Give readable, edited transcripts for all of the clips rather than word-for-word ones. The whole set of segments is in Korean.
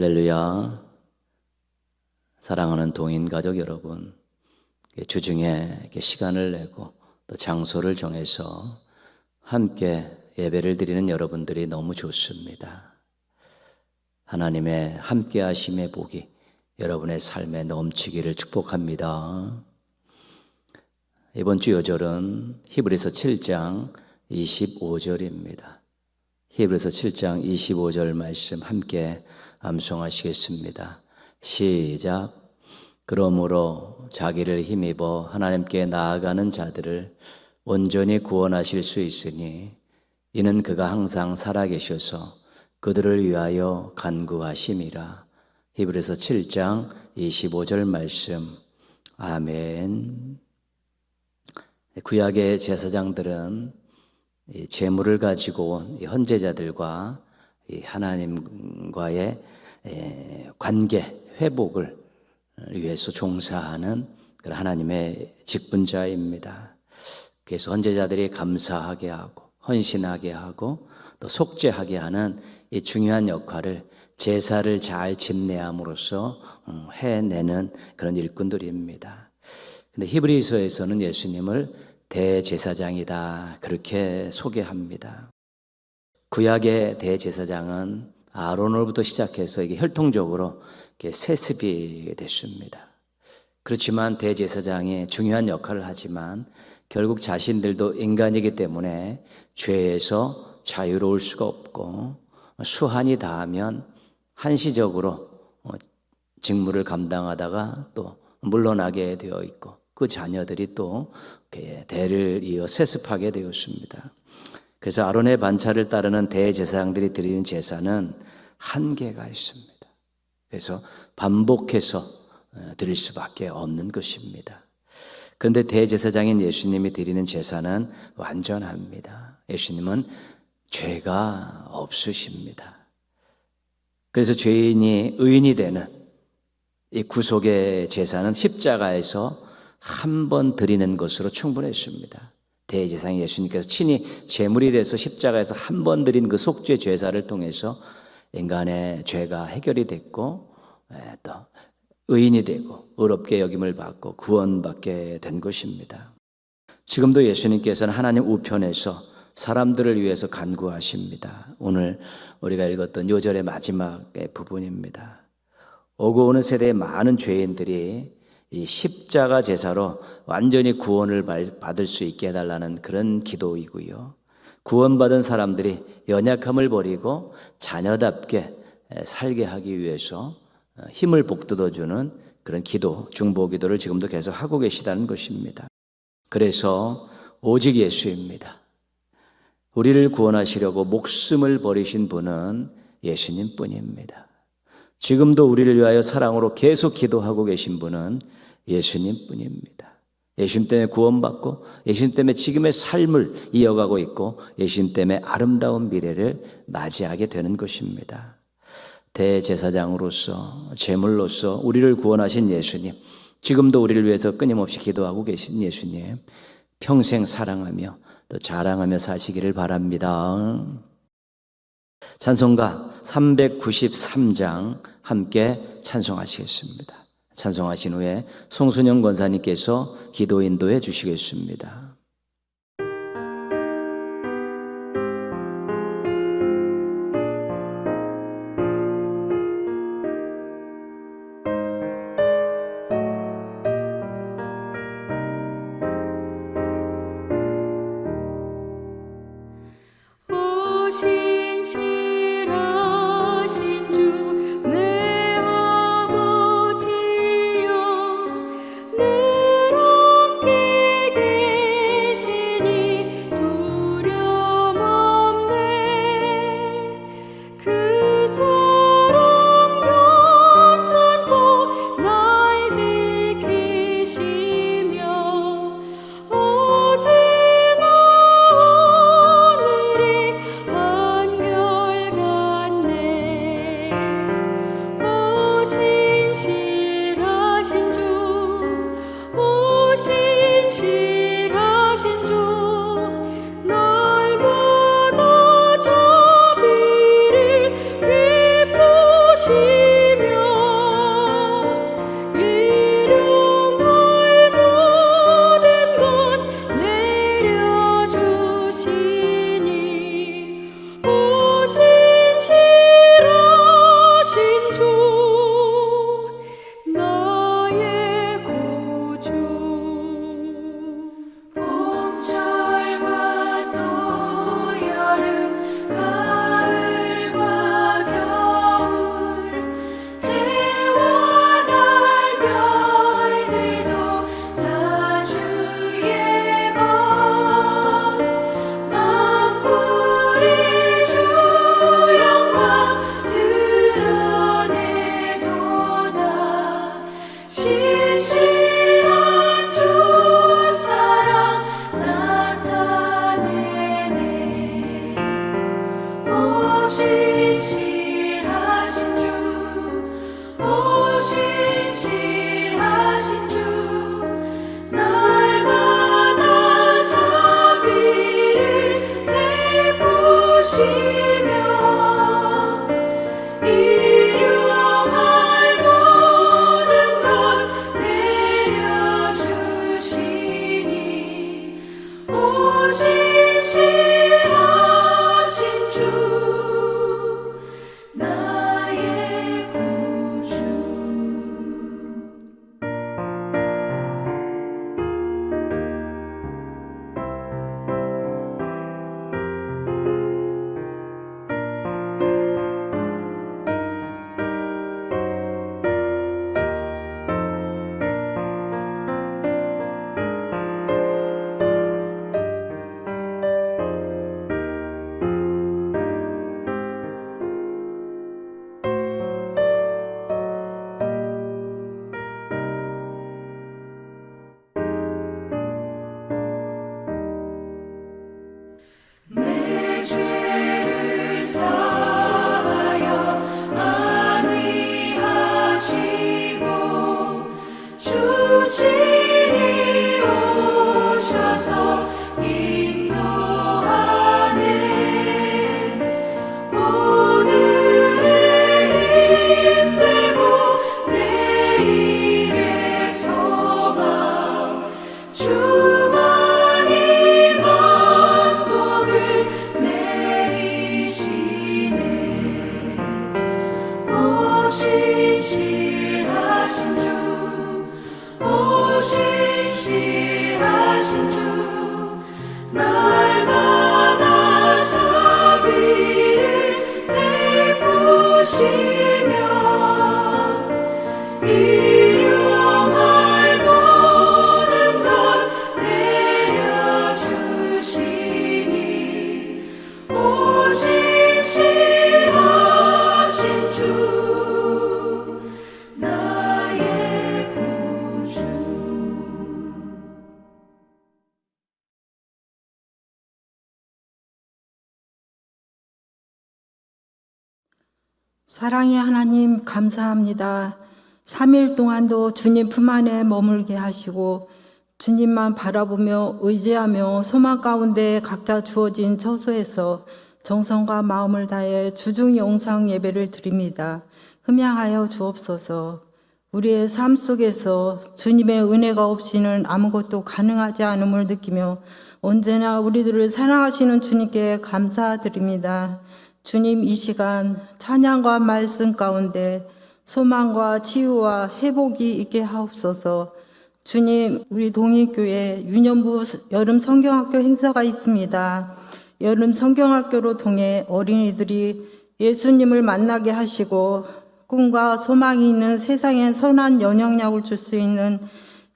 할렐루야. 사랑하는 동인 가족 여러분, 주중에 시간을 내고 또 장소를 정해서 함께 예배를 드리는 여러분들이 너무 좋습니다. 하나님의 함께 하심의 복이 여러분의 삶에 넘치기를 축복합니다. 이번 주 요절은 히브리서 7장 25절입니다. 히브리서 7장 25절 말씀 함께 암송하시겠습니다. 시작. 그러므로 자기를 힘입어 하나님께 나아가는 자들을 온전히 구원하실 수 있으니 이는 그가 항상 살아계셔서 그들을 위하여 간구하심이라. 히브리서 7장 25절 말씀. 아멘. 구약의 제사장들은 제물을 가지고 온 헌제자들과 하나님과의 관계 회복을 위해서 종사하는 그런 하나님의 직분자입니다. 그래서 헌제자들이 감사하게 하고 헌신하게 하고 또 속죄하게 하는 이 중요한 역할을 제사를 잘 집례함으로써 해내는 그런 일꾼들입니다. 근데 히브리서에서는 예수님을 대제사장이다 그렇게 소개합니다. 구약의 대제사장은 아론으로부터 시작해서 이게 혈통적으로 세습이 됐습니다. 그렇지만 대제사장이 중요한 역할을 하지만 결국 자신들도 인간이기 때문에 죄에서 자유로울 수가 없고 수한이 닿으면 한시적으로 직무를 감당하다가 또 물러나게 되어 있고 그 자녀들이 또 대를 이어 세습하게 되었습니다. 그래서 아론의 반차를 따르는 대제사장들이 드리는 제사는 한계가 있습니다. 그래서 반복해서 드릴 수밖에 없는 것입니다. 그런데 대제사장인 예수님이 드리는 제사는 완전합니다. 예수님은 죄가 없으십니다. 그래서 죄인이 의인이 되는 이 구속의 제사는 십자가에서 한 번 드리는 것으로 충분했습니다. 대제사장 예수님께서 친히 제물이 돼서 십자가에서 한 번 드린 그 속죄 제사를 통해서 인간의 죄가 해결이 됐고 또 의인이 되고 의롭게 여김을 받고 구원받게 된 것입니다. 지금도 예수님께서는 하나님 우편에서 사람들을 위해서 간구하십니다. 오늘 우리가 읽었던 요절의 마지막의 부분입니다. 오고 오는 세대의 많은 죄인들이 이 십자가 제사로 완전히 구원을 받을 수 있게 해달라는 그런 기도이고요. 구원받은 사람들이 연약함을 버리고 자녀답게 살게 하기 위해서 힘을 북돋워주는 그런 기도, 중보기도를 지금도 계속 하고 계시다는 것입니다. 그래서 오직 예수입니다. 우리를 구원하시려고 목숨을 버리신 분은 예수님 뿐입니다. 지금도 우리를 위하여 사랑으로 계속 기도하고 계신 분은 예수님 뿐입니다. 예수님 때문에 구원받고 예수님 때문에 지금의 삶을 이어가고 있고 예수님 때문에 아름다운 미래를 맞이하게 되는 것입니다. 대제사장으로서 제물로서 우리를 구원하신 예수님, 지금도 우리를 위해서 끊임없이 기도하고 계신 예수님, 평생 사랑하며 또 자랑하며 사시기를 바랍니다. 찬송가 393장 함께 찬송하시겠습니다. 찬송하신 후에 송순영 권사님께서 기도 인도해 주시겠습니다. 늘 함께 사랑의 하나님 감사합니다. 3일 동안도 주님 품 안에 머물게 하시고 주님만 바라보며 의지하며 소망 가운데 각자 주어진 처소에서 정성과 마음을 다해 주중 영상 예배를 드립니다. 흠양하여 주옵소서. 우리의 삶 속에서 주님의 은혜가 없이는 아무것도 가능하지 않음을 느끼며 언제나 우리들을 사랑하시는 주님께 감사드립니다. 주님, 이 시간 찬양과 말씀 가운데 소망과 치유와 회복이 있게 하옵소서. 주님, 우리 동익교회 유년부 여름 성경학교 행사가 있습니다. 여름 성경학교로 통해 어린이들이 예수님을 만나게 하시고 꿈과 소망이 있는 세상에 선한 영향력을 줄 수 있는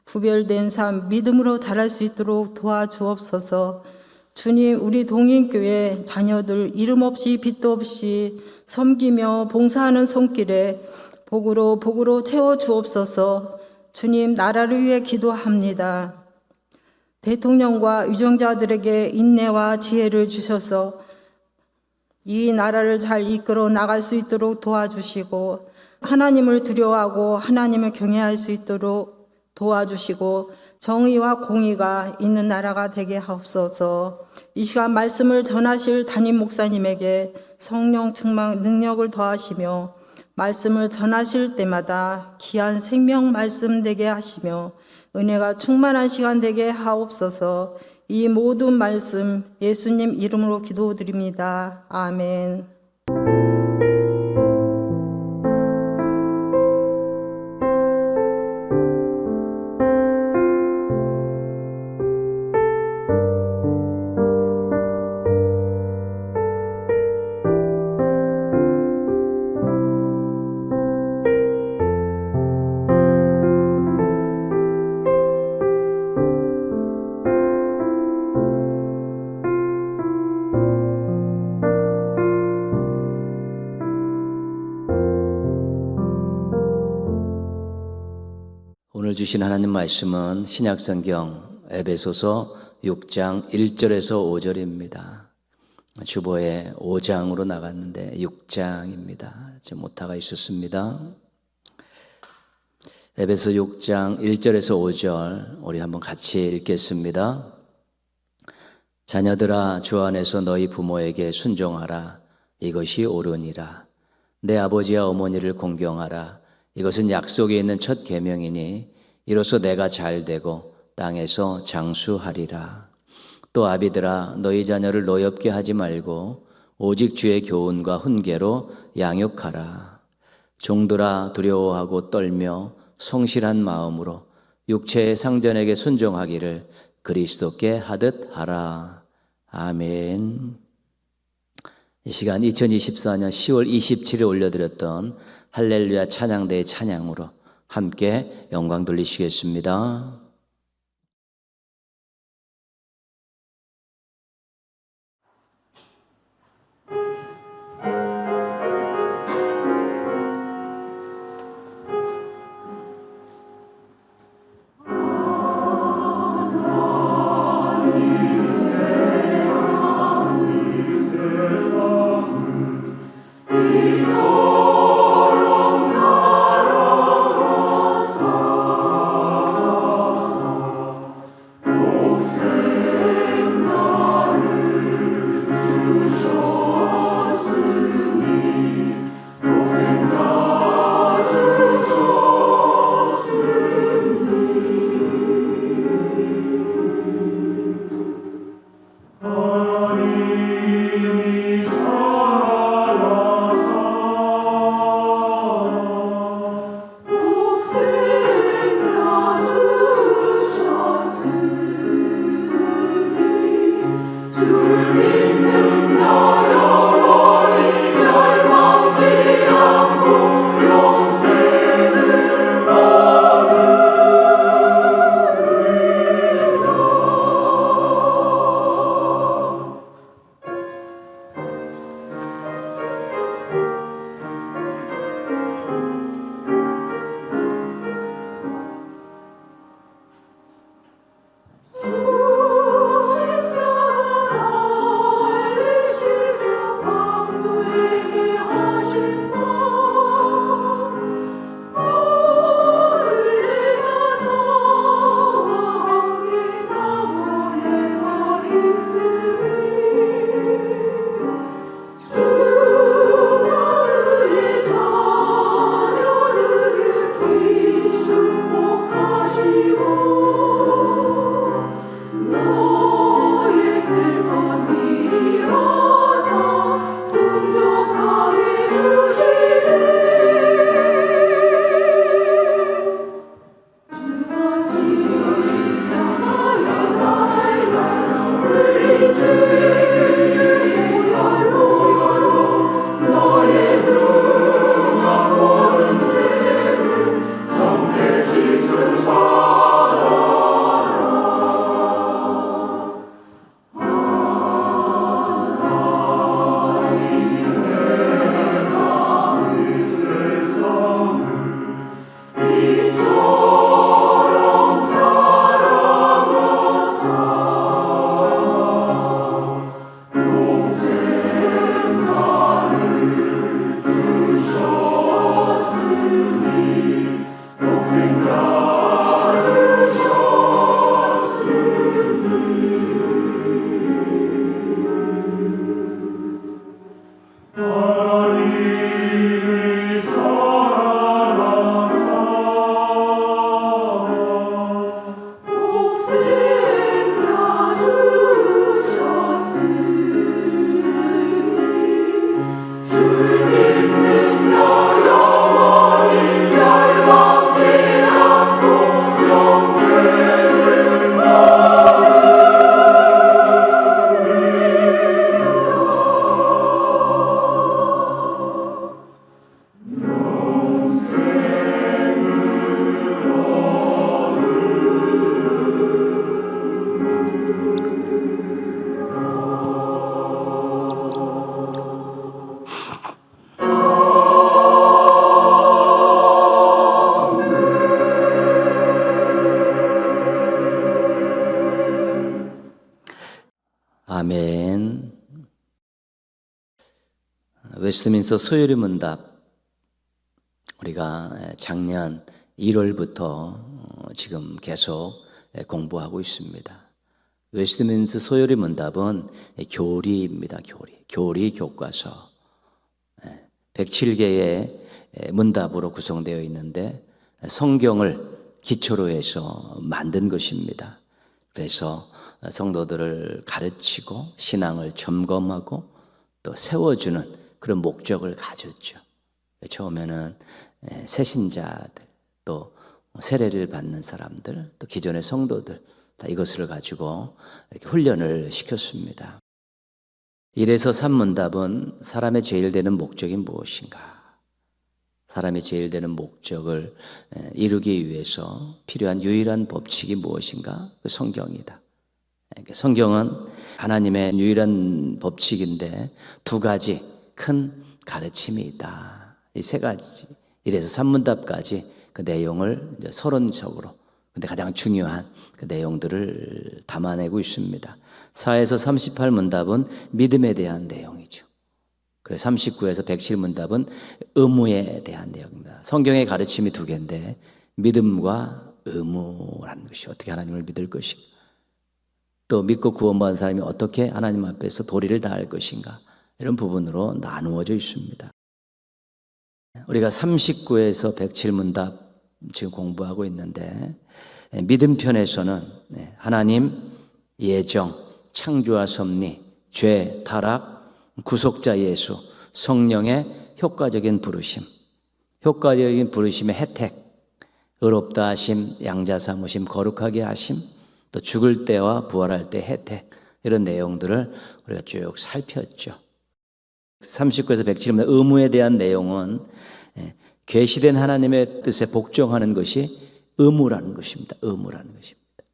구별된 삶, 믿음으로 자랄 수 있도록 도와주옵소서. 주님, 우리 동인교회 자녀들 이름 없이 빛도 없이 섬기며 봉사하는 손길에 복으로 채워주옵소서. 주님, 나라를 위해 기도합니다. 대통령과 유정자들에게 인내와 지혜를 주셔서 이 나라를 잘 이끌어 나갈 수 있도록 도와주시고 하나님을 두려워하고 하나님을 경외할 수 있도록 도와주시고 정의와 공의가 있는 나라가 되게 하옵소서. 이 시간 말씀을 전하실 담임 목사님에게 성령 충만 능력을 더하시며 말씀을 전하실 때마다 귀한 생명 말씀 되게 하시며 은혜가 충만한 시간 되게 하옵소서. 이 모든 말씀 예수님 이름으로 기도드립니다. 아멘. 오늘 주신 하나님 말씀은 신약성경 에베소서 6장 1절에서 5절입니다. 주보에 5장으로 나갔는데 6장입니다. 지금 오타가 있었습니다. 에베소 6장 1절에서 5절 우리 한번 같이 읽겠습니다. 자녀들아, 주 안에서 너희 부모에게 순종하라. 이것이 옳으니라. 내 아버지와 어머니를 공경하라. 이것은 약속에 있는 첫 계명이니 이로써 내가 잘되고 땅에서 장수하리라. 또 아비들아, 너희 자녀를 노엽게 하지 말고 오직 주의 교훈과 훈계로 양육하라. 종들아, 두려워하고 떨며 성실한 마음으로 육체의 상전에게 순종하기를 그리스도께 하듯 하라. 아멘. 이 시간 2024년 10월 27일 올려드렸던 할렐루야 찬양대의 찬양으로 함께 영광 돌리시겠습니다. 웨스트민스터 소요리 문답 우리가 작년 1월부터 지금 계속 공부하고 있습니다. 웨스트민스터 소요리 문답은 교리입니다. 교리 교과서 107개의 문답으로 구성되어 있는데 성경을 기초로 해서 만든 것입니다. 그래서 성도들을 가르치고 신앙을 점검하고 또 세워주는 그런 목적을 가졌죠. 처음에는 새신자들, 또 세례를 받는 사람들, 또 기존의 성도들 다 이것을 가지고 이렇게 훈련을 시켰습니다. 1에서 3문답은 사람의 제일 되는 목적이 무엇인가? 사람의 제일 되는 목적을 이루기 위해서 필요한 유일한 법칙이 무엇인가? 그 성경이다. 성경은 하나님의 유일한 법칙인데 두 가지 큰 가르침이 있다. 이 세 가지, 1에서 3문답까지 그 내용을 서론적으로 근데 가장 중요한 그 내용들을 담아내고 있습니다. 4에서 38문답은 믿음에 대한 내용이죠. 그래서 39에서 107문답은 의무에 대한 내용입니다. 성경의 가르침이 두 개인데 믿음과 의무라는 것이 어떻게 하나님을 믿을 것인가, 또 믿고 구원받은 사람이 어떻게 하나님 앞에서 도리를 다할 것인가, 이런 부분으로 나누어져 있습니다. 우리가 39에서 107문답 지금 공부하고 있는데 믿음 편에서는 하나님, 예정, 창조와 섭리, 죄, 타락, 구속자 예수, 성령의 효과적인 부르심, 효과적인 부르심의 혜택, 의롭다 하심, 양자 삼으심, 거룩하게 하심, 또 죽을 때와 부활할 때 혜택, 이런 내용들을 우리가 쭉 살폈죠. 39에서 107문 의무에 대한 내용은 계시된 하나님의 뜻에 복종하는 것이 의무라는 것입니다. 의무라는 것입니다.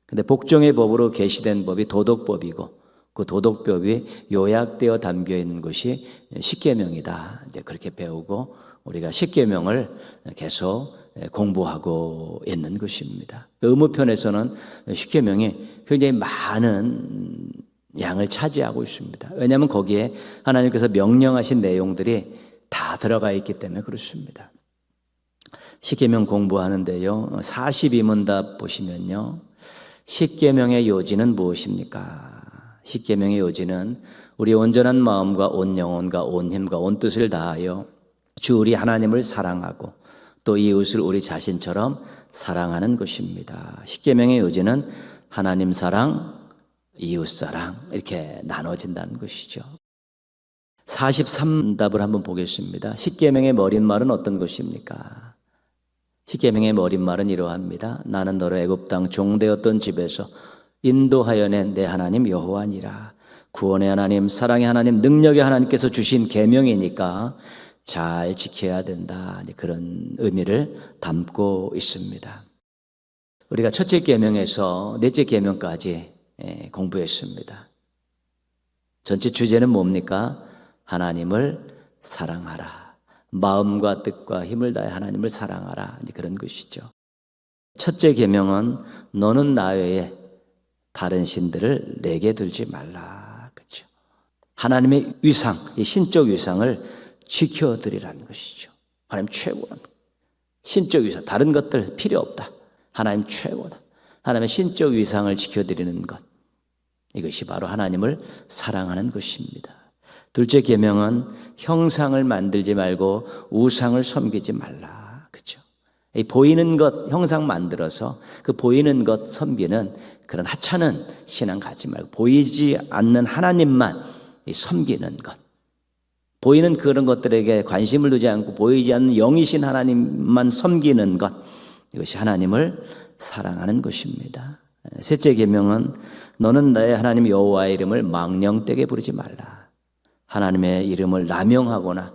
근데 복종의 법으로 계시된 법이 도덕법이고 그 도덕법이 요약되어 담겨 있는 것이 십계명이다. 이제 그렇게 배우고 우리가 십계명을 계속 공부하고 있는 것입니다. 의무편에서는 십계명이 굉장히 많은 양을 차지하고 있습니다. 왜냐하면 거기에 하나님께서 명령하신 내용들이 다 들어가 있기 때문에 그렇습니다. 십계명 공부하는데요, 42문답 보시면요, 십계명의 요지는 무엇입니까? 십계명의 요지는 우리 온전한 마음과 온 영혼과 온 힘과 온 뜻을 다하여 주 우리 하나님을 사랑하고 또 이웃을 우리 자신처럼 사랑하는 것입니다. 십계명의 요지는 하나님 사랑, 이웃 사랑, 이렇게 나눠진다는 것이죠. 43답을 한번 보겠습니다. 십계명의 머릿말은 어떤 것입니까? 십계명의 머릿말은 이러합니다. 나는 너로 애굽 땅 종되었던 집에서 인도하여 낸 내 하나님 여호와니라. 구원의 하나님, 사랑의 하나님, 능력의 하나님께서 주신 계명이니까 잘 지켜야 된다. 그런 의미를 담고 있습니다. 우리가 첫째 계명에서 넷째 계명까지 공부했습니다. 전체 주제는 뭡니까? 하나님을 사랑하라. 마음과 뜻과 힘을 다해 하나님을 사랑하라. 그런 것이죠. 첫째 계명은 너는 나 외에 다른 신들을 내게 들지 말라. 그렇죠. 하나님의 위상, 이 신적 위상을 지켜드리라는 것이죠. 하나님 최고다. 신적 위상, 다른 것들 필요 없다. 하나님 최고다. 하나님의 신적 위상을 지켜드리는 것, 이것이 바로 하나님을 사랑하는 것입니다. 둘째 계명은 형상을 만들지 말고 우상을 섬기지 말라. 그렇죠? 이 보이는 것, 형상 만들어서 그 보이는 것 섬기는 그런 하찮은 신앙 갖지 말고 보이지 않는 하나님만 섬기는 것, 보이는 그런 것들에게 관심을 두지 않고 보이지 않는 영이신 하나님만 섬기는 것, 이것이 하나님을 사랑하는 것입니다. 셋째 계명은 너는 나의 하나님 여호와의 이름을 망령되게 부르지 말라. 하나님의 이름을 남용하거나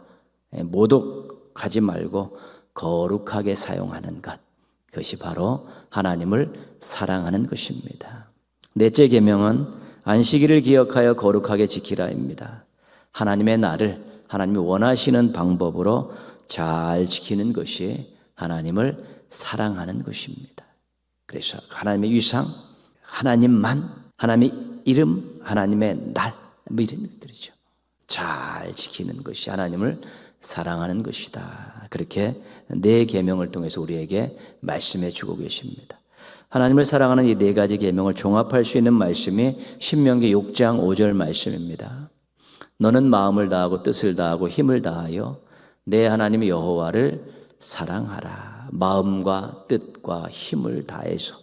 모독하지 말고 거룩하게 사용하는 것, 그것이 바로 하나님을 사랑하는 것입니다. 넷째 계명은 안식일을 기억하여 거룩하게 지키라입니다. 하나님의 날을 하나님이 원하시는 방법으로 잘 지키는 것이 하나님을 사랑하는 것입니다. 그래서 하나님의 위상, 하나님만, 하나님의 이름, 하나님의 날, 이런 것들이죠. 잘 지키는 것이 하나님을 사랑하는 것이다. 그렇게 네 계명을 통해서 우리에게 말씀해 주고 계십니다. 하나님을 사랑하는 이 네 가지 계명을 종합할 수 있는 말씀이 신명기 6장 5절 말씀입니다. 너는 마음을 다하고 뜻을 다하고 힘을 다하여 내 하나님 여호와를 사랑하라. 마음과 뜻과 힘을 다해서,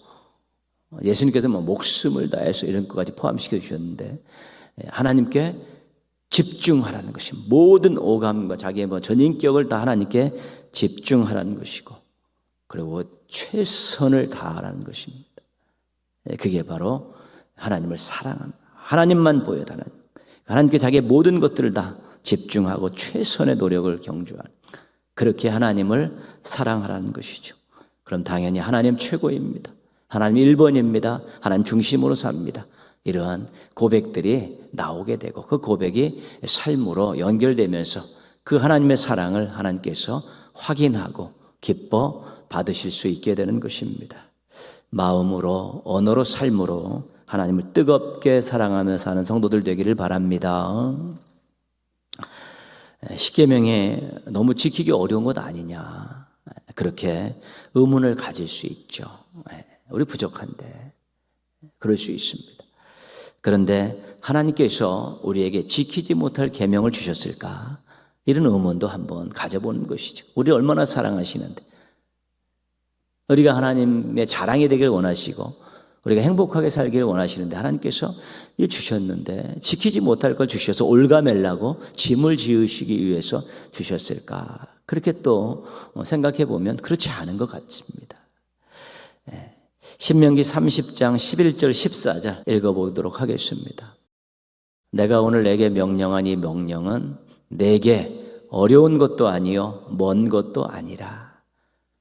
예수님께서 목숨을 다해서 이런 것까지 포함시켜 주셨는데, 하나님께 집중하라는 것이, 모든 오감과 자기의 전인격을 다 하나님께 집중하라는 것이고, 그리고 최선을 다하라는 것입니다. 그게 바로 하나님을 사랑하는, 하나님만 보여달라는, 하나님께 자기의 모든 것들을 다 집중하고 최선의 노력을 경주하는, 그렇게 하나님을 사랑하라는 것이죠. 그럼 당연히 하나님 최고입니다. 하나님 1번입니다. 하나님 중심으로 삽니다. 이러한 고백들이 나오게 되고 그 고백이 삶으로 연결되면서 그 하나님의 사랑을 하나님께서 확인하고 기뻐 받으실 수 있게 되는 것입니다. 마음으로, 언어로, 삶으로 하나님을 뜨겁게 사랑하며 사는 성도들 되기를 바랍니다. 십계명이 너무 지키기 어려운 것 아니냐, 그렇게 의문을 가질 수 있죠. 우리 부족한데 그럴 수 있습니다. 그런데 하나님께서 우리에게 지키지 못할 계명을 주셨을까? 이런 의문도 한번 가져보는 것이죠. 우리 얼마나 사랑하시는데, 우리가 하나님의 자랑이 되길 원하시고 우리가 행복하게 살기를 원하시는데, 하나님께서 이 주셨는데 지키지 못할 걸 주셔서 올가매려고 짐을 지으시기 위해서 주셨을까? 그렇게 또 생각해 보면 그렇지 않은 것 같습니다. 신명기 30장 11절 14절 읽어보도록 하겠습니다. 내가 오늘 내게 명령한 이 명령은 내게 어려운 것도 아니요 먼 것도 아니라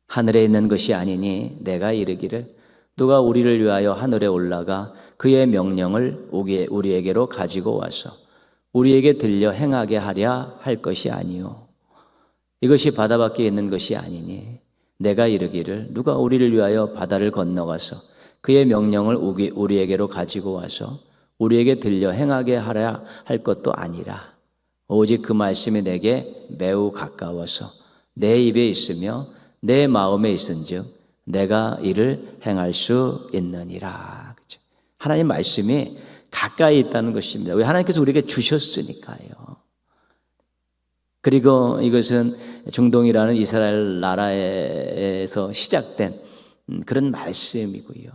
하늘에 있는 것이 아니니 내가 이르기를 누가 우리를 위하여 하늘에 올라가 그의 명령을 우리에게로 가지고 와서 우리에게 들려 행하게 하랴 할 것이 아니요 이것이 바다 밖에 있는 것이 아니니 내가 이르기를 누가 우리를 위하여 바다를 건너가서 그의 명령을 우리에게로 가지고 와서 우리에게 들려 행하게 하랴 할 것도 아니라 오직 그 말씀이 내게 매우 가까워서 내 입에 있으며 내 마음에 있은즉 내가 이를 행할 수 있느니라. 그렇죠? 하나님 말씀이 가까이 있다는 것입니다. 왜? 하나님께서 우리에게 주셨으니까요. 그리고 이것은 중동이라는 이스라엘 나라에서 시작된 그런 말씀이고요.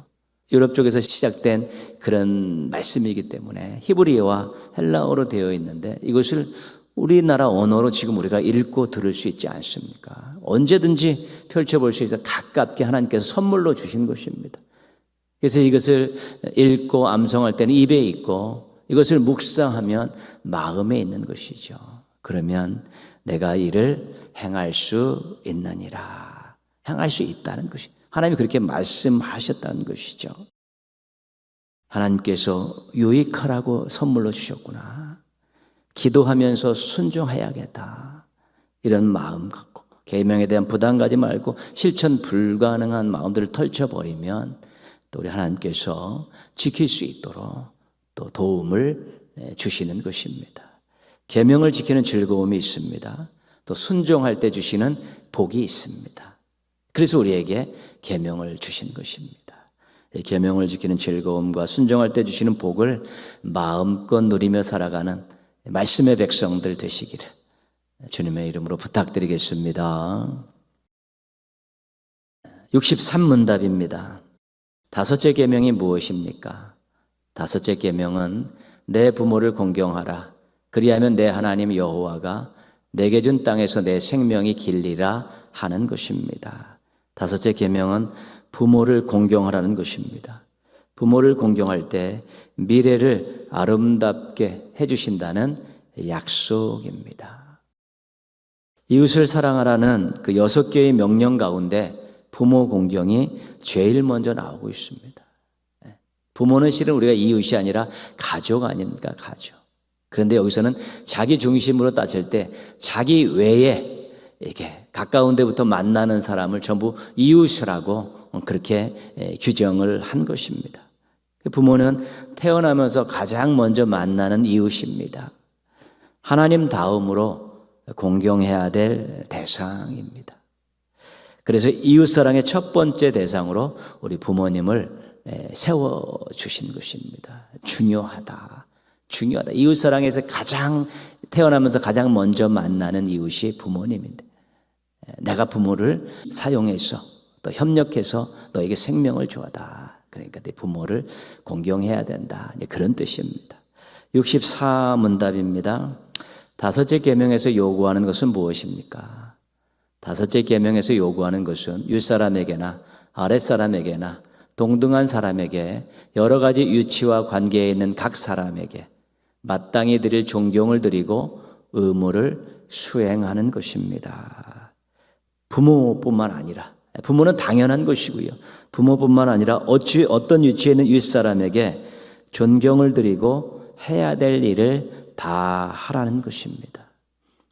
유럽 쪽에서 시작된 그런 말씀이기 때문에 히브리어와 헬라어로 되어 있는데 이것을 우리나라 언어로 지금 우리가 읽고 들을 수 있지 않습니까? 언제든지 펼쳐볼 수 있어 가깝게 하나님께서 선물로 주신 것입니다. 그래서 이것을 읽고 암송할 때는 입에 있고 이것을 묵상하면 마음에 있는 것이죠. 그러면 내가 이를 행할 수 있느니라. 행할 수 있다는 것이 하나님이 그렇게 말씀하셨다는 것이죠. 하나님께서 유익하라고 선물로 주셨구나. 기도하면서 순종해야겠다. 이런 마음 갖고 계명에 대한 부담 가지 말고 실천 불가능한 마음들을 펼쳐버리면 또 우리 하나님께서 지킬 수 있도록 또 도움을 주시는 것입니다. 계명을 지키는 즐거움이 있습니다. 또 순종할 때 주시는 복이 있습니다. 그래서 우리에게 계명을 주신 것입니다. 이 계명을 지키는 즐거움과 순종할 때 주시는 복을 마음껏 누리며 살아가는 말씀의 백성들 되시기를 주님의 이름으로 부탁드리겠습니다. 63문답입니다. 다섯째 계명이 무엇입니까? 다섯째 계명은 내 부모를 공경하라. 그리하면 내 하나님 여호와가 내게 준 땅에서 내 생명이 길리라 하는 것입니다. 다섯째 계명은 부모를 공경하라는 것입니다. 부모를 공경할 때 미래를 아름답게 해주신다는 약속입니다. 이웃을 사랑하라는 그 6개의 명령 가운데 부모 공경이 제일 먼저 나오고 있습니다. 부모는 실은 우리가 이웃이 아니라 가족 아닙니까? 가족. 그런데 여기서는 자기 중심으로 따질 때 자기 외에 이렇게 가까운 데부터 만나는 사람을 전부 이웃이라고 그렇게 규정을 한 것입니다. 부모는 태어나면서 가장 먼저 만나는 이웃입니다. 하나님 다음으로 공경해야 될 대상입니다. 그래서 이웃사랑의 첫 번째 대상으로 우리 부모님을 세워주신 것입니다. 중요하다. 이웃사랑에서 태어나면서 가장 먼저 만나는 이웃이 부모님인데, 내가 부모를 사용해서 또 협력해서 너에게 생명을 주었다. 그러니까 내 부모를 공경해야 된다. 그런 뜻입니다. 64문답입니다. 다섯째 계명에서 요구하는 것은 무엇입니까? 다섯째 계명에서 요구하는 것은 윗사람에게나 아랫사람에게나 동등한 사람에게 여러 가지 유치와 관계에 있는 각 사람에게 마땅히 드릴 존경을 드리고 의무를 수행하는 것입니다. 부모뿐만 아니라, 부모는 당연한 것이고요. 부모뿐만 아니라 어떤 위치에 있는 윗사람에게 존경을 드리고 해야 될 일을 다 하라는 것입니다.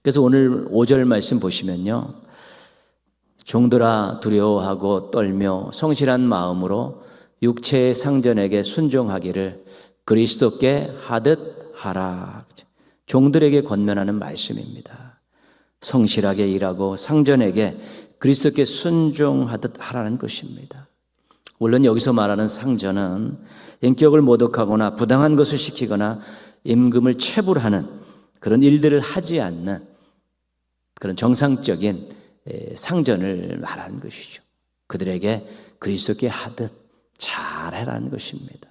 그래서 오늘 5절 말씀 보시면요, 종들아 두려워하고 떨며 성실한 마음으로 육체의 상전에게 순종하기를 그리스도께 하듯 하라. 종들에게 권면하는 말씀입니다. 성실하게 일하고 상전에게 그리스도께 순종하듯 하라는 것입니다. 물론 여기서 말하는 상전은 인격을 모독하거나 부당한 것을 시키거나 임금을 체불하는 그런 일들을 하지 않는 그런 정상적인 상전을 말하는 것이죠. 그들에게 그리스도께 하듯 잘해라는 것입니다.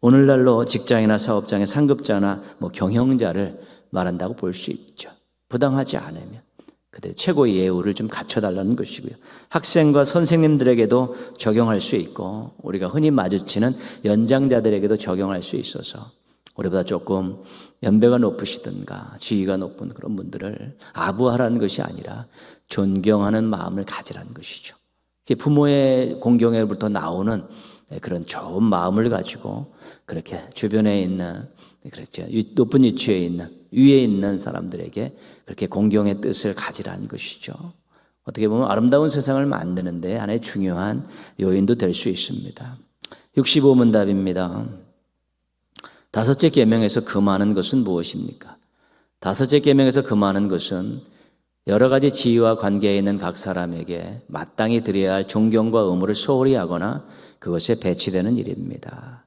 오늘날로 직장이나 사업장의 상급자나 경영자를 말한다고 볼 수 있죠. 부당하지 않으면 그들의 최고의 예우를 좀 갖춰달라는 것이고요. 학생과 선생님들에게도 적용할 수 있고 우리가 흔히 마주치는 연장자들에게도 적용할 수 있어서 우리보다 조금 연배가 높으시든가 지위가 높은 그런 분들을 아부하라는 것이 아니라 존경하는 마음을 가지라는 것이죠. 부모의 공경에부터 나오는 그런 좋은 마음을 가지고 그렇게 주변에 있는 그렇죠. 높은 위치에 있는 위에 있는 사람들에게 그렇게 공경의 뜻을 가지라는 것이죠. 어떻게 보면 아름다운 세상을 만드는데 하나의 중요한 요인도 될 수 있습니다. 65문답입니다. 다섯째 계명에서 금하는 것은 무엇입니까? 다섯째 계명에서 금하는 것은 여러 가지 지위와 관계에 있는 각 사람에게 마땅히 드려야 할 존경과 의무를 소홀히 하거나 그것에 배치되는 일입니다.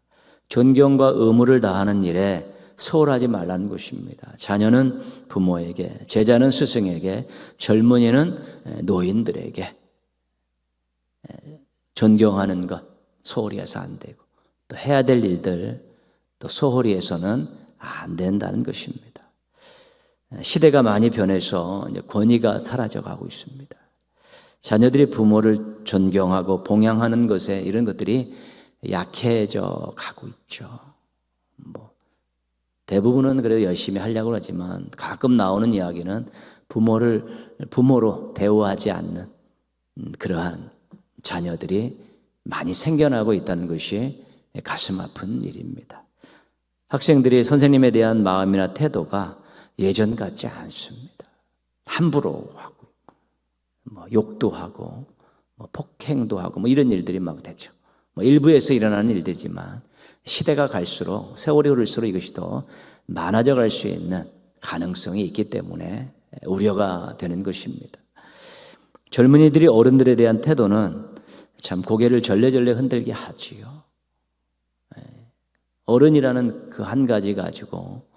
존경과 의무를 다하는 일에 소홀하지 말라는 것입니다. 자녀는 부모에게, 제자는 스승에게, 젊은이는 노인들에게 존경하는 것 소홀히 해서 안 되고 또 해야 될 일들 또 소홀히 해서는 안 된다는 것입니다. 시대가 많이 변해서 권위가 사라져가고 있습니다. 자녀들이 부모를 존경하고 봉양하는 것에 이런 것들이 약해져 가고 있죠. 대부분은 그래도 열심히 하려고 하지만 가끔 나오는 이야기는 부모를 부모로 대우하지 않는 그러한 자녀들이 많이 생겨나고 있다는 것이 가슴 아픈 일입니다. 학생들이 선생님에 대한 마음이나 태도가 예전 같지 않습니다. 함부로 하고, 욕도 하고, 폭행도 하고, 이런 일들이 막 되죠. 일부에서 일어나는 일들이지만 시대가 갈수록 세월이 흐를수록 이것이 더 많아져 갈 수 있는 가능성이 있기 때문에 우려가 되는 것입니다. 젊은이들이 어른들에 대한 태도는 참 고개를 절레절레 흔들게 하지요. 어른이라는 그 한 가지 가지고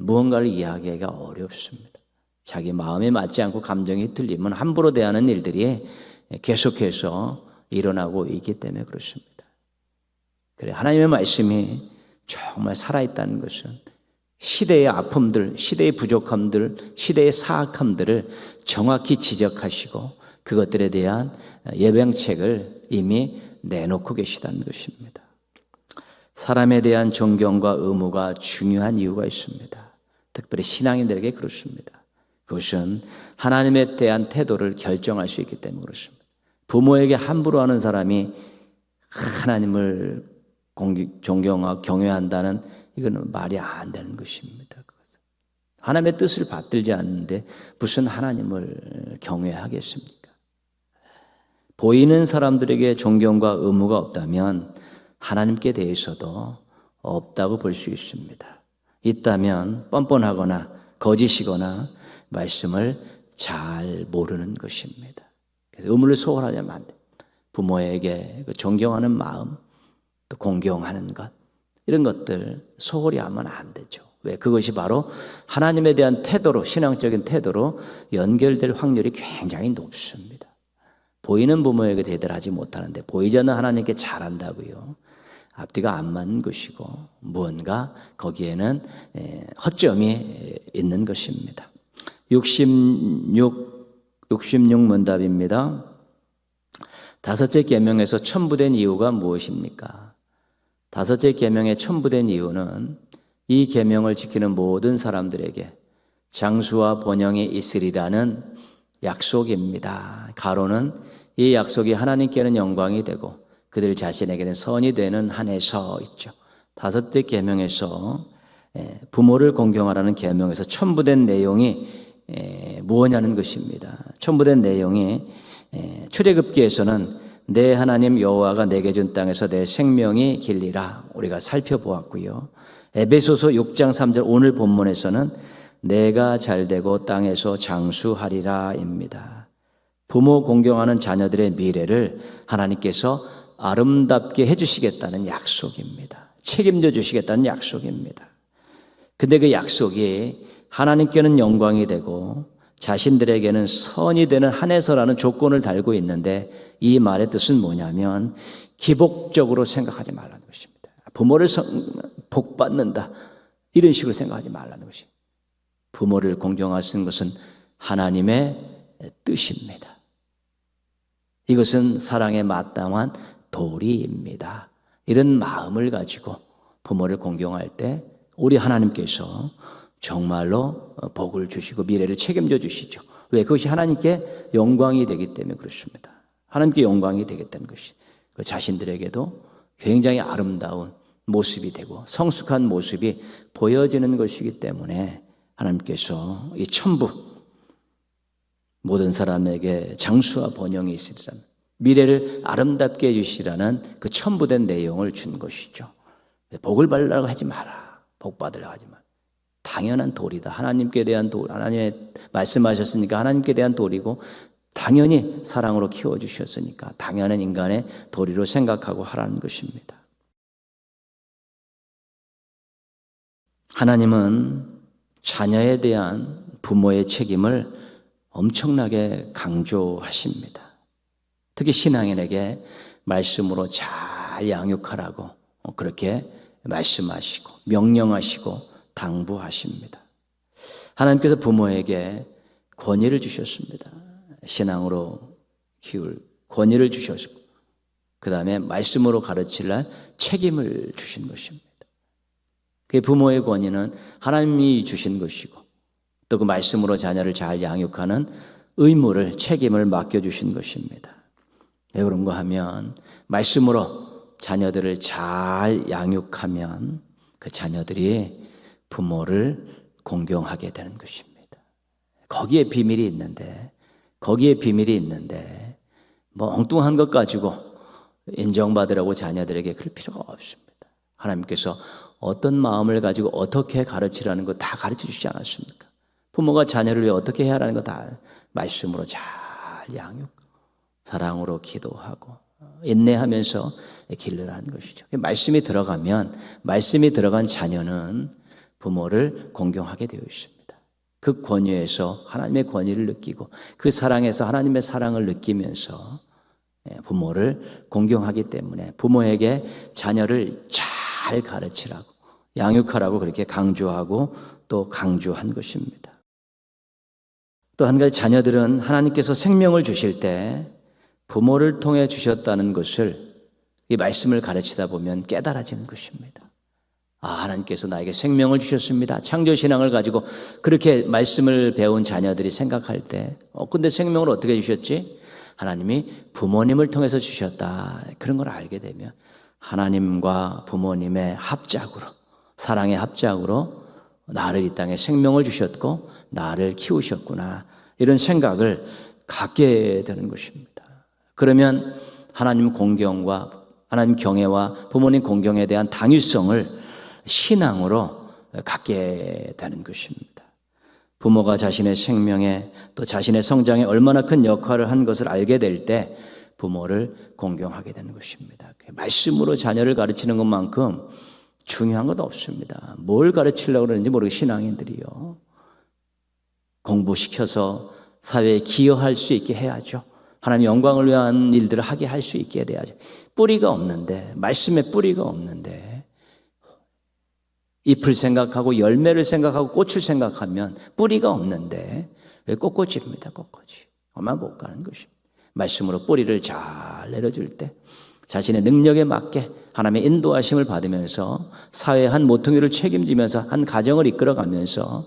무언가를 이야기하기가 어렵습니다. 자기 마음에 맞지 않고 감정이 틀리면 함부로 대하는 일들이 계속해서 일어나고 있기 때문에 그렇습니다. 그래, 하나님의 말씀이 정말 살아있다는 것은 시대의 아픔들, 시대의 부족함들, 시대의 사악함들을 정확히 지적하시고 그것들에 대한 예방책을 이미 내놓고 계시다는 것입니다. 사람에 대한 존경과 의무가 중요한 이유가 있습니다. 특별히 신앙인들에게 그렇습니다. 그것은 하나님에 대한 태도를 결정할 수 있기 때문에 그렇습니다. 부모에게 함부로 하는 사람이 하나님을 존경하고 경외한다는 이거는 말이 안 되는 것입니다. 그것은. 하나님의 뜻을 받들지 않는데 무슨 하나님을 경외하겠습니까? 보이는 사람들에게 존경과 의무가 없다면 하나님께 대해서도 없다고 볼 수 있습니다. 있다면 뻔뻔하거나 거짓이거나 말씀을 잘 모르는 것입니다. 그래서 의무를 소홀하면 안 돼. 부모에게 존경하는 마음, 또 공경하는 것, 이런 것들 소홀히 하면 안 되죠. 왜? 그것이 바로 하나님에 대한 태도로, 신앙적인 태도로 연결될 확률이 굉장히 높습니다. 보이는 부모에게 제대로 하지 못하는데 보이지 않는 하나님께 잘한다고요. 앞뒤가 안 맞는 것이고 무언가 거기에는 허점이 있는 것입니다. 66문답입니다. 다섯째 계명에서 첨부된 이유가 무엇입니까? 다섯째 계명에 첨부된 이유는 이 계명을 지키는 모든 사람들에게 장수와 번영이 있으리라는 약속입니다. 가로는 이 약속이 하나님께는 영광이 되고 그들 자신에게는 선이 되는 한에 서 있죠. 다섯째 계명에서 부모를 공경하라는 계명에서 첨부된 내용이 무엇냐는 것입니다. 첨부된 내용이 출애굽기에서는 내 하나님 여호와가 내게 준 땅에서 내 생명이 길리라 우리가 살펴보았고요. 에베소서 6장 3절 오늘 본문에서는 내가 잘되고 땅에서 장수하리라입니다. 부모 공경하는 자녀들의 미래를 하나님께서 아름답게 해주시겠다는 약속입니다. 책임져 주시겠다는 약속입니다. 근데 그 약속이 하나님께는 영광이 되고 자신들에게는 선이 되는 한에서라는 조건을 달고 있는데 이 말의 뜻은 뭐냐면 기복적으로 생각하지 말라는 것입니다. 부모를 복받는다 이런 식으로 생각하지 말라는 것입니다. 부모를 공경하시는 것은 하나님의 뜻입니다. 이것은 사랑에 마땅한 도리입니다. 이런 마음을 가지고 부모를 공경할 때 우리 하나님께서 정말로 복을 주시고 미래를 책임져 주시죠. 왜? 그것이 하나님께 영광이 되기 때문에 그렇습니다. 하나님께 영광이 되겠다는 것이 자신들에게도 굉장히 아름다운 모습이 되고 성숙한 모습이 보여지는 것이기 때문에 하나님께서 이 첨부 모든 사람에게 장수와 번영이 있으리라는 미래를 아름답게 해주시라는 그 첨부된 내용을 준 것이죠. 복을 받으려고 하지 마라. 복 받으려고 하지 마라. 당연한 도리다. 하나님께 대한 도리, 하나님의 말씀하셨으니까 하나님께 대한 도리고 당연히 사랑으로 키워주셨으니까 당연한 인간의 도리로 생각하고 하라는 것입니다. 하나님은 자녀에 대한 부모의 책임을 엄청나게 강조하십니다. 특히 신앙인에게 말씀으로 잘 양육하라고 그렇게 말씀하시고 명령하시고 당부하십니다. 하나님께서 부모에게 권위를 주셨습니다. 신앙으로 키울 권위를 주셨고 그 다음에 말씀으로 가르치려 책임을 주신 것입니다. 그 부모의 권위는 하나님이 주신 것이고 또 그 말씀으로 자녀를 잘 양육하는 의무를 책임을 맡겨주신 것입니다. 왜 그런가 하면 말씀으로 자녀들을 잘 양육하면 그 자녀들이 부모를 공경하게 되는 것입니다. 거기에 비밀이 있는데 뭐 엉뚱한 것 가지고 인정받으라고 자녀들에게 그럴 필요가 없습니다. 하나님께서 어떤 마음을 가지고 어떻게 가르치라는 거 다 가르쳐 주시지 않았습니까? 부모가 자녀를 위해 어떻게 해야 하는 거 다 말씀으로 잘 양육, 사랑으로 기도하고 인내하면서 길러라는 것이죠. 말씀이 들어가면 말씀이 들어간 자녀는 부모를 공경하게 되어 있습니다. 그 권위에서 하나님의 권위를 느끼고 그 사랑에서 하나님의 사랑을 느끼면서 부모를 공경하기 때문에 부모에게 자녀를 잘 가르치라고 양육하라고 그렇게 강조하고 또 강조한 것입니다. 또 한 가지 자녀들은 하나님께서 생명을 주실 때 부모를 통해 주셨다는 것을 이 말씀을 가르치다 보면 깨달아지는 것입니다. 아, 하나님께서 나에게 생명을 주셨습니다. 창조신앙을 가지고 그렇게 말씀을 배운 자녀들이 생각할 때 근데 생명을 어떻게 주셨지? 하나님이 부모님을 통해서 주셨다. 그런 걸 알게 되면 하나님과 부모님의 합작으로 사랑의 합작으로 나를 이 땅에 생명을 주셨고 나를 키우셨구나 이런 생각을 갖게 되는 것입니다. 그러면 하나님 공경과 하나님 경외와 부모님 공경에 대한 당위성을 신앙으로 갖게 되는 것입니다. 부모가 자신의 생명에 또 자신의 성장에 얼마나 큰 역할을 한 것을 알게 될 때 부모를 공경하게 되는 것입니다. 말씀으로 자녀를 가르치는 것만큼 중요한 것 없습니다. 뭘 가르치려고 그러는지 모르게 신앙인들이요. 공부시켜서 사회에 기여할 수 있게 해야죠. 하나님 영광을 위한 일들을 하게 할 수 있게 돼야죠. 뿌리가 없는데, 말씀에 뿌리가 없는데, 잎을 생각하고 열매를 생각하고 꽃을 생각하면 뿌리가 없는데 왜 꽃꽂이입니다. 꽃꽂이. 얼마 못 가는 것입니다. 말씀으로 뿌리를 잘 내려줄 때 자신의 능력에 맞게 하나님의 인도하심을 받으면서 사회의 한 모퉁이를 책임지면서 한 가정을 이끌어가면서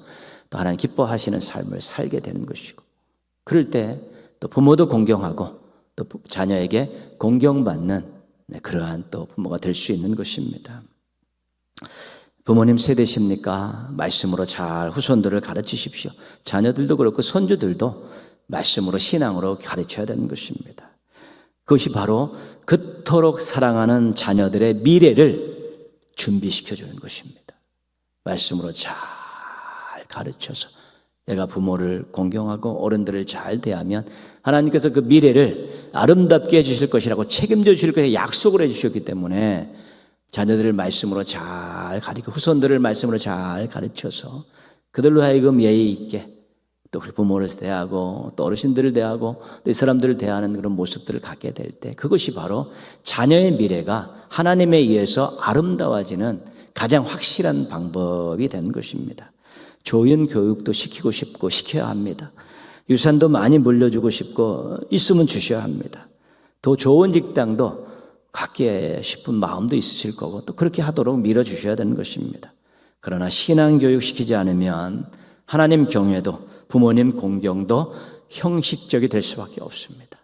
또 하나님 기뻐하시는 삶을 살게 되는 것이고, 그럴 때 또 부모도 공경하고 또 자녀에게 공경받는 그러한 또 부모가 될 수 있는 것입니다. 부모님 세대십니까? 말씀으로 잘 후손들을 가르치십시오. 자녀들도 그렇고 손주들도 말씀으로 신앙으로 가르쳐야 되는 것입니다. 그것이 바로 그토록 사랑하는 자녀들의 미래를 준비시켜주는 것입니다. 말씀으로 잘 가르쳐서 내가 부모를 공경하고 어른들을 잘 대하면 하나님께서 그 미래를 아름답게 해주실 것이라고 책임져 주실 것에 약속을 해주셨기 때문에 자녀들을 말씀으로 잘 가르치고 후손들을 말씀으로 잘 가르쳐서 그들로 하여금 예의 있게 또 부모를 대하고 또 어르신들을 대하고 또 이 사람들을 대하는 그런 모습들을 갖게 될 때 그것이 바로 자녀의 미래가 하나님에 의해서 아름다워지는 가장 확실한 방법이 되는 것입니다. 좋은 교육도 시키고 싶고 시켜야 합니다. 유산도 많이 물려주고 싶고 있으면 주셔야 합니다. 더 좋은 직장도 갖게 싶은 마음도 있으실 거고 또 그렇게 하도록 밀어주셔야 되는 것입니다. 그러나 신앙교육 시키지 않으면 하나님 경외도 부모님 공경도 형식적이 될 수밖에 없습니다.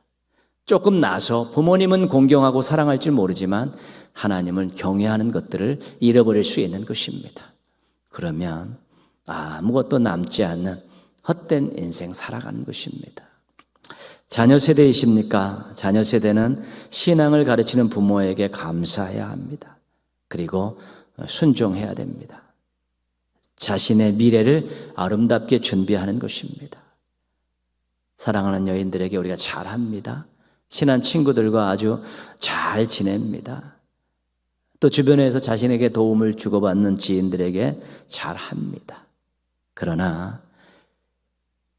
조금 나서 부모님은 공경하고 사랑할 줄 모르지만 하나님을 경외하는 것들을 잃어버릴 수 있는 것입니다. 그러면 아무것도 남지 않는 헛된 인생 살아가는 것입니다. 자녀 세대이십니까? 자녀 세대는 신앙을 가르치는 부모에게 감사해야 합니다. 그리고 순종해야 됩니다. 자신의 미래를 아름답게 준비하는 것입니다. 사랑하는 여인들에게 우리가 잘합니다. 친한 친구들과 아주 잘 지냅니다. 또 주변에서 자신에게 도움을 주고받는 지인들에게 잘합니다. 그러나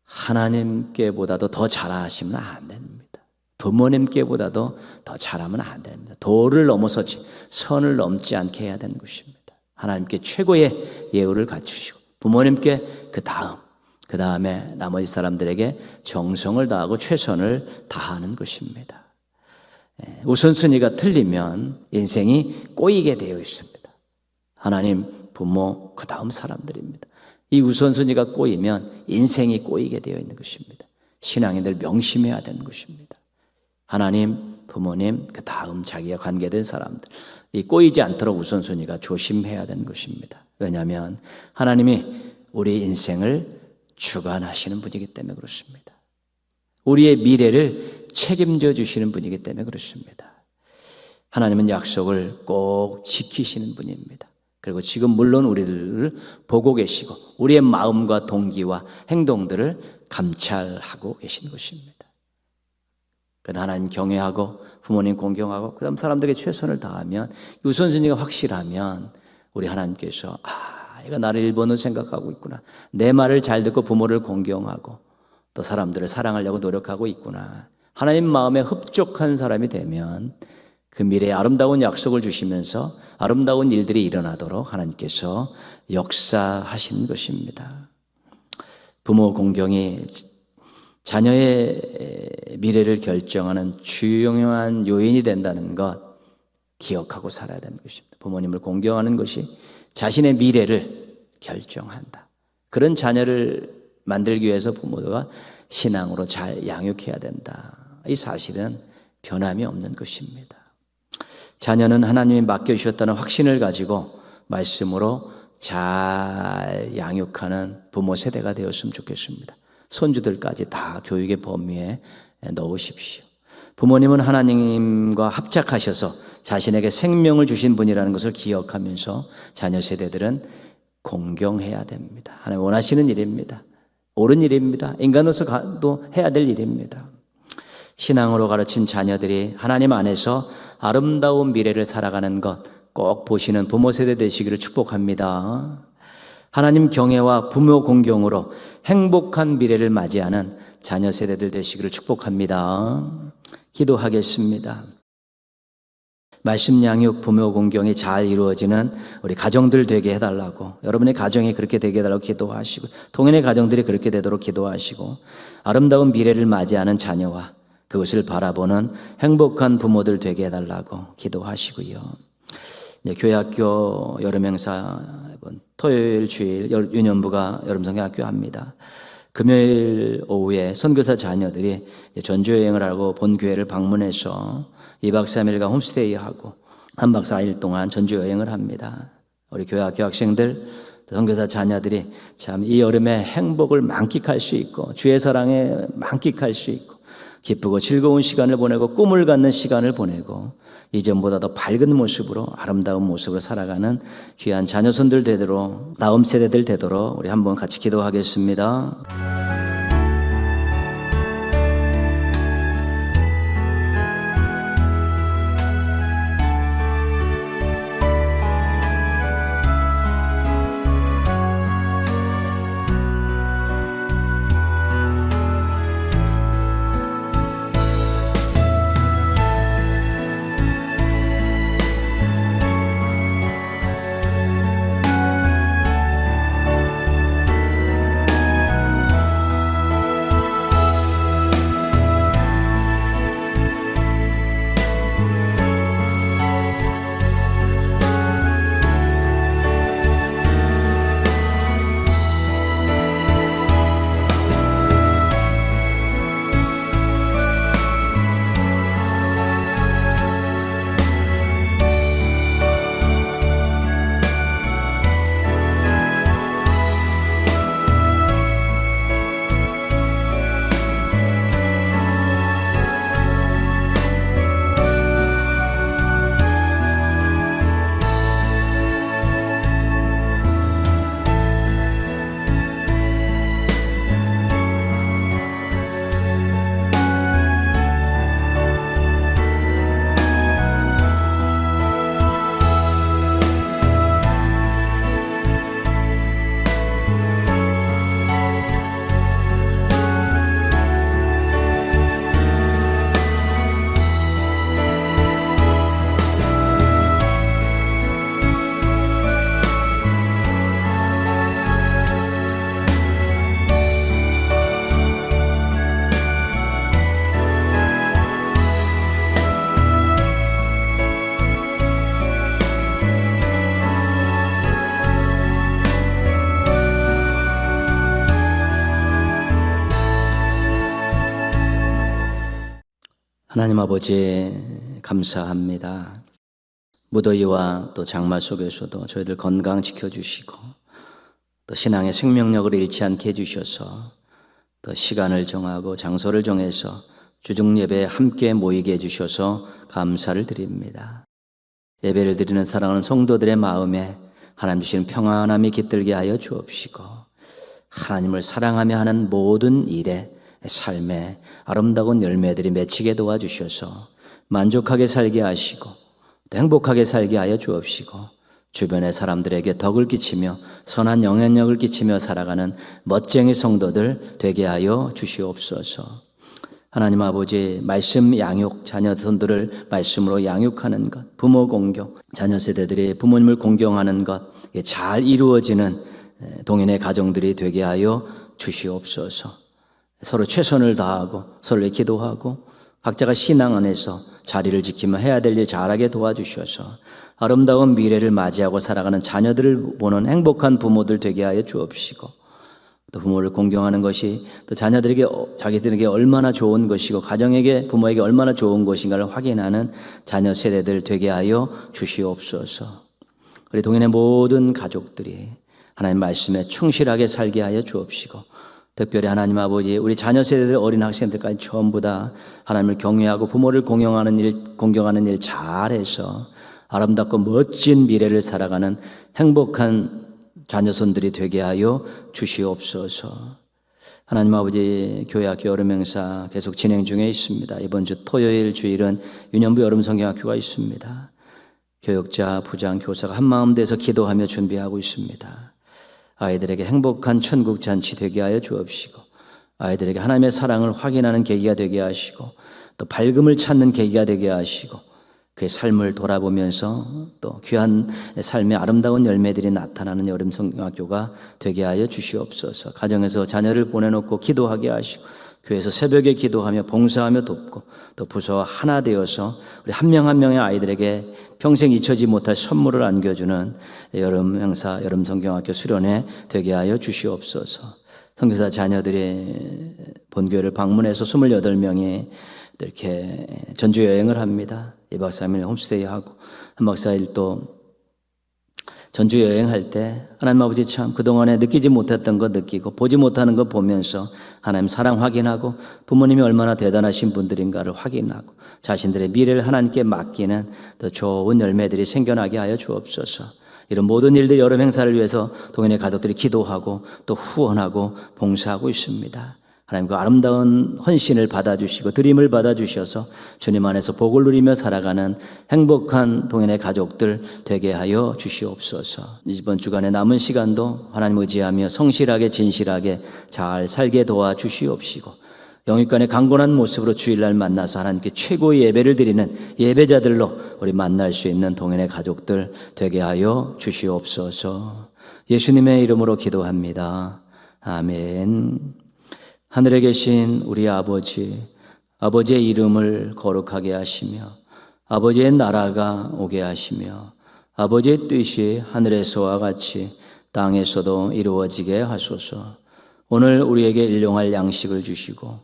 하나님께보다도 더 잘하시면 안 됩니다. 부모님께보다도 더 잘하면 안 됩니다. 도를 넘어서지 선을 넘지 않게 해야 되는 것입니다. 하나님께 최고의 예우를 갖추시고 부모님께 그 다음에 나머지 사람들에게 정성을 다하고 최선을 다하는 것입니다. 우선순위가 틀리면 인생이 꼬이게 되어 있습니다. 하나님, 부모, 그 다음 사람들입니다. 이 우선순위가 꼬이면 인생이 꼬이게 되어 있는 것입니다. 신앙인들 명심해야 되는 것입니다. 하나님, 부모님, 그 다음 자기가 관계된 사람들, 이 꼬이지 않도록 우선순위가 조심해야 되는 것입니다. 왜냐하면 하나님이 우리 인생을 주관하시는 분이기 때문에 그렇습니다. 우리의 미래를 책임져 주시는 분이기 때문에 그렇습니다. 하나님은 약속을 꼭 지키시는 분입니다. 그리고 지금 물론 우리들을 보고 계시고 우리의 마음과 동기와 행동들을 감찰하고 계신 것입니다. 그러나 하나님 경외하고 부모님 공경하고 그 다음 사람들에게 최선을 다하면 우선순위가 확실하면 우리 하나님께서 얘가 나를 일본으로 생각하고 있구나. 내 말을 잘 듣고 부모를 공경하고 또 사람들을 사랑하려고 노력하고 있구나. 하나님 마음에 흡족한 사람이 되면 그 미래에 아름다운 약속을 주시면서 아름다운 일들이 일어나도록 하나님께서 역사하신 것입니다. 부모 공경이 자녀의 미래를 결정하는 중요한 요인이 된다는 것 기억하고 살아야 되는 것입니다. 부모님을 공경하는 것이 자신의 미래를 결정한다. 그런 자녀를 만들기 위해서 부모가 신앙으로 잘 양육해야 된다. 이 사실은 변함이 없는 것입니다. 자녀는 하나님이 맡겨주셨다는 확신을 가지고 말씀으로 잘 양육하는 부모 세대가 되었으면 좋겠습니다. 손주들까지 다 교육의 범위에 넣으십시오. 부모님은 하나님과 합작하셔서 자신에게 생명을 주신 분이라는 것을 기억하면서 자녀 세대들은 공경해야 됩니다. 하나님 원하시는 일입니다. 옳은 일입니다. 인간으로서도 해야 될 일입니다. 신앙으로 가르친 자녀들이 하나님 안에서 아름다운 미래를 살아가는 것 꼭 보시는 부모 세대 되시기를 축복합니다. 하나님 경외와 부모 공경으로 행복한 미래를 맞이하는 자녀 세대들 되시기를 축복합니다. 기도하겠습니다. 말씀 양육, 부모 공경이 잘 이루어지는 우리 가정들 되게 해달라고, 여러분의 가정이 그렇게 되게 해달라고 기도하시고, 동일의 가정들이 그렇게 되도록 기도하시고, 아름다운 미래를 맞이하는 자녀와 그것을 바라보는 행복한 부모들 되게 해달라고 기도하시고요. 교회학교 여름행사 토요일 주일 유년부가 여름성경학교 합니다. 금요일 오후에 선교사 자녀들이 전주여행을 하고 본 교회를 방문해서 2박 3일간 홈스테이하고 3박 4일 동안 전주여행을 합니다. 우리 교회학교 학생들, 선교사 자녀들이 참 이 여름에 행복을 만끽할 수 있고 주의 사랑에 만끽할 수 있고 기쁘고 즐거운 시간을 보내고 꿈을 갖는 시간을 보내고 이전보다 더 밝은 모습으로 아름다운 모습으로 살아가는 귀한 자녀손들 되도록, 다음 세대들 되도록 우리 한번 같이 기도하겠습니다. 하나님 아버지 감사합니다. 무더위와 또 장마 속에서도 저희들 건강 지켜주시고 또 신앙의 생명력을 잃지 않게 해주셔서 또 시간을 정하고 장소를 정해서 주중 예배에 함께 모이게 해주셔서 감사를 드립니다. 예배를 드리는 사랑하는 성도들의 마음에 하나님 주시는 평안함이 깃들게 하여 주옵시고 하나님을 사랑하며 하는 모든 일에 삶의 아름다운 열매들이 맺히게 도와주셔서 만족하게 살게 하시고 또 행복하게 살게 하여 주옵시고 주변의 사람들에게 덕을 끼치며 선한 영향력을 끼치며 살아가는 멋쟁이 성도들 되게 하여 주시옵소서. 하나님 아버지 말씀 양육, 자녀손들을 말씀으로 양육하는 것, 부모 공경, 자녀 세대들이 부모님을 공경하는 것 잘 이루어지는 동인의 가정들이 되게 하여 주시옵소서. 서로 최선을 다하고 서로를 기도하고 각자가 신앙 안에서 자리를 지키며 해야 될 일 잘하게 도와주셔서 아름다운 미래를 맞이하고 살아가는 자녀들을 보는 행복한 부모들 되게 하여 주옵시고 또 부모를 공경하는 것이 또 자녀들에게 자기들에게 얼마나 좋은 것이고 가정에게 부모에게 얼마나 좋은 것인가를 확인하는 자녀 세대들 되게 하여 주시옵소서. 우리 동인의 모든 가족들이 하나님 말씀에 충실하게 살게 하여 주옵시고 특별히 하나님 아버지 우리 자녀 세대들 어린 학생들까지 전부 다 하나님을 경외하고 부모를 공경하는 일 잘해서 아름답고 멋진 미래를 살아가는 행복한 자녀손들이 되게 하여 주시옵소서. 하나님 아버지 교회학교 여름행사 계속 진행 중에 있습니다. 이번 주 토요일 주일은 유년부 여름성경학교가 있습니다. 교육자, 부장, 교사가 한마음 돼서 기도하며 준비하고 있습니다. 아이들에게 행복한 천국 잔치 되게 하여 주옵시고, 아이들에게 하나님의 사랑을 확인하는 계기가 되게 하시고, 또 밝음을 찾는 계기가 되게 하시고, 그의 삶을 돌아보면서 또 귀한 삶의 아름다운 열매들이 나타나는 여름성경학교가 되게 하여 주시옵소서. 가정에서 자녀를 보내놓고 기도하게 하시고, 교회에서 새벽에 기도하며 봉사하며 돕고, 또 부서와 하나 되어서 우리 한 명 한 명의 아이들에게 평생 잊혀지 못할 선물을 안겨주는 여름 행사, 여름 성경학교 수련회 되게 하여 주시옵소서. 선교사 자녀들이 본교회를 방문해서 28명이 이렇게 전주 여행을 합니다. 2박 3일 홈스테이 하고, 3박 4일 또 전주 여행할 때 하나님 아버지 참 그동안에 느끼지 못했던 거 느끼고 보지 못하는 거 보면서 하나님 사랑 확인하고 부모님이 얼마나 대단하신 분들인가를 확인하고 자신들의 미래를 하나님께 맡기는 더 좋은 열매들이 생겨나게 하여 주옵소서. 이런 모든 일들 여름 행사를 위해서 동현의 가족들이 기도하고 또 후원하고 봉사하고 있습니다. 하나님 그 아름다운 헌신을 받아주시고 드림을 받아주셔서 주님 안에서 복을 누리며 살아가는 행복한 동현의 가족들 되게 하여 주시옵소서. 이번 주간의 남은 시간도 하나님 의지하며 성실하게 진실하게 잘 살게 도와주시옵시고, 영육간의 강건한 모습으로 주일날 만나서 하나님께 최고의 예배를 드리는 예배자들로 우리 만날 수 있는 동현의 가족들 되게 하여 주시옵소서. 예수님의 이름으로 기도합니다. 아멘. 하늘에 계신 우리 아버지, 아버지의 이름을 거룩하게 하시며 아버지의 나라가 오게 하시며 아버지의 뜻이 하늘에서와 같이 땅에서도 이루어지게 하소서. 오늘 우리에게 일용할 양식을 주시고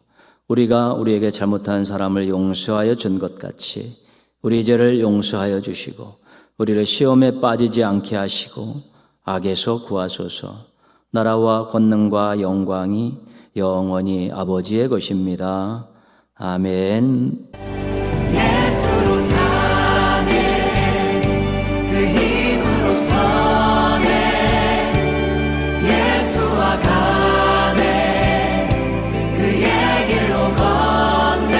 우리가 우리에게 잘못한 사람을 용서하여 준 것 같이 우리 죄를 용서하여 주시고 우리를 시험에 빠지지 않게 하시고 악에서 구하소서. 나라와 권능과 영광이 영원히 아버지의 것입니다. 아멘. 예수로 사네, 그 힘으로 서네, 예수와 가네, 그의 길로 걷네,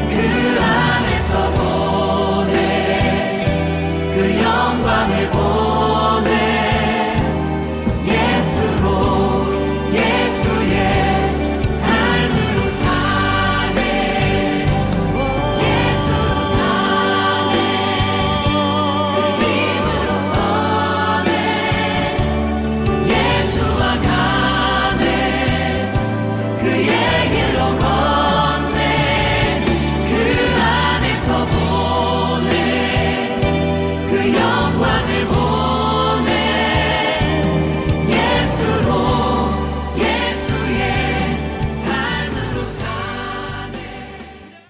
그 안에서 보네, 그 영광을 보네. 영광을